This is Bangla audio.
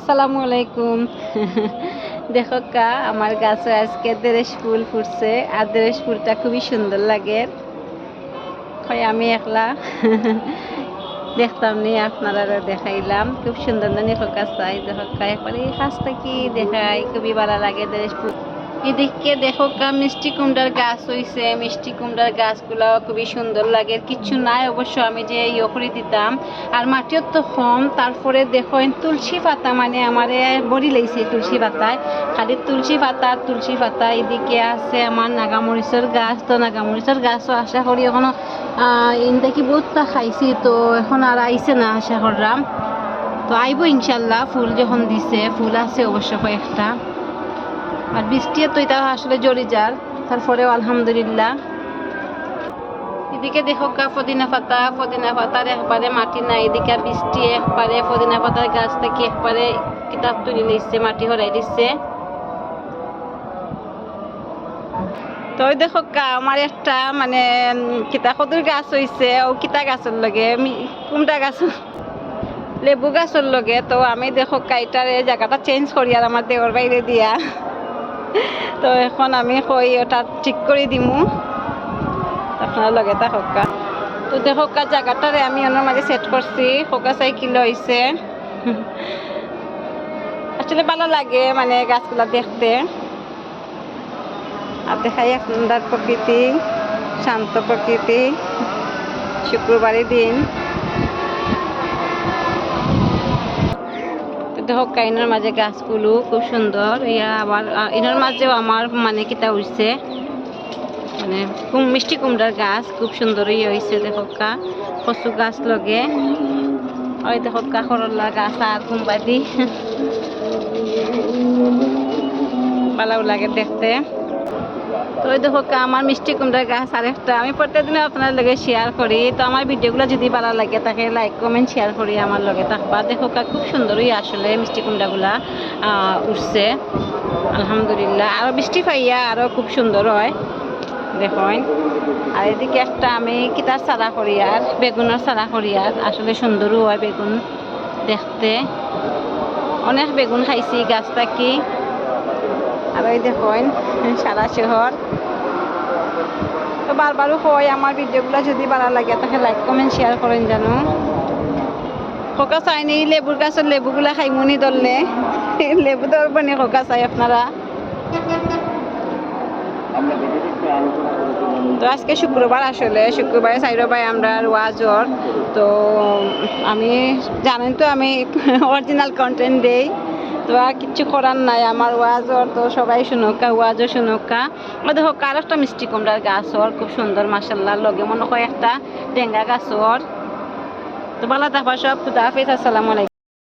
আসসালামু আলাইকুম। দেখো কা আমার গাছে আজকে দেরেশ ফুল ফুটছে আর দেরেশ ফুলটা খুবই সুন্দর লাগে। আমি একলা দেখতাম নি, আপনারা দেখাইলাম। খুব সুন্দর না দেখো কাছটাই দেখো কা একবারে কাছটা কি দেখাই, খুবই ভালো লাগে দেরেশ ফুল। এদিকে দেখো কা মিষ্টি কুমড়ার গাছ হইছে, মিষ্টি কুমড়ার গাছগুলো খুবই সুন্দর লাগে। কিছু নাই অবশ্য, আমি যে করে দিতাম আর মাটিও তো কম। তারপরে দেখো তুলসী পাতা, মানে আমারে বড়ি লাইছে তুলসী পাতায়, খালি তুলসী পাতা তুলসী পাতা। এদিকে আছে আমার নাগামরিচের গাছ, তো নাগামরিচের গাছও আশা করি এখনো দেখি বহুতটা খাইছি, তো এখন আর আইছে না আশা করলাম। তো আইব ইনশাল্লাহ, ফুল যখন দিছে, ফুল আছে অবশ্য কয়েকটা। আর বৃষ্টিও তো এটা আসলে জড়ি যার, তারপরেও আলহামদুলিল্লাহ। এদিকে দেখো কা ফদিনা পাতার একবারে মাটি নাই। এদিকে বৃষ্টি একবারে ফদিনা পাতার গাছ থেকে একবারে কিতাব তুলে নিচ্ছে, মাটি হরাই দিচ্ছে। তো দেখো কা আমার একটা মানে কিতা কদুর গাছ হইছে, ও কিতা গাছের লগে কুমড়া গাছ লেবু গাছের লগে। তো আমি দেখো কাইটার জায়গাটা চেঞ্জ করি আর আমার দেওয়ার বাইরে দিয়া। তো এখন আমি কই ওটা ঠিক করে দিমু, আপনার লগে তা হোকা। তো দেখো কা জায়গাটারে আমি ওনার মাঝে সেট করছি। হোকা সাইকেল হয়েছে, আসলে ভালো লাগে মানে গাছগুলা দেখতে। আর দেখাই আপনার প্রকৃতি, শান্ত প্রকৃতি, শুক্রবারের দিন। দেখো কাইনার মাঝে গাছগুলো খুব সুন্দর। ইয়া আবার ইনার মাঝেও আমার মানে কিতা উঠছে, মানে মিষ্টি কুমড়ার গাছ খুব সুন্দর ইয়ে হয়েছে। দেখো কা কচু গাছ লগে, ওই দেখো কা করলা গাছ আর কুমবাদি ভালো লাগে দেখতে। তো ওই দেখো কা আমার মিষ্টি কুমড়ার গাছ আরেকটা। আমি প্রত্যেকদিন আপনার লগে শেয়ার করি। তো আমার ভিডিওগুলো যদি ভালো লাগে তাকে লাইক কমেন্ট শেয়ার করি আমার লগে থাকবা। দেখো কা খুব সুন্দরই আসলে মিষ্টি কুমড়াগুলা উঠছে আলহামদুলিল্লাহ। আরও বৃষ্টি পাইয়া আরও খুব সুন্দর হয় দেখুন। আর এদিকে একটা আমি কিতার চারা করি আর বেগুনের চারা করি, আর আসলে সুন্দরও হয় বেগুন দেখতে। অনেক বেগুন খাইছি গাছ থাকি। আর ওই দেখুন সারা শহর। তো বারবারও হয় আমার ভিডিওগুলো যদি ভালো লাগে তাকে লাইক কমেন্ট শেয়ার করেন জানো। খোকা চাইনি লেবুর গাছের লেবুগুলা খাইমুনি ধরলে লেবু ধরবনি খোকা চাই আপনারা। তো আজকে শুক্রবার, আসলে শুক্রবারে সাইডো ভাই আমরা ওয়াজর। তো আমি জানেন তো আমি অরিজিনাল কন্টেন্ট দেই, তো আর কিচ্ছু করার নাই আমার ওয়াজর। তো সবাই শুনুকা, ওয়াজও শুনুকা। ও দেখো কার একটা মিষ্টি কুমড়ার গাছ ওর খুব সুন্দর মাশাল্লাহ, লগে মনে হয় একটা টেঙ্গা গাছ ওর। তো ভালো থাকবা সব, খুদা হাফেজ, আসসালামু আলাইকুম।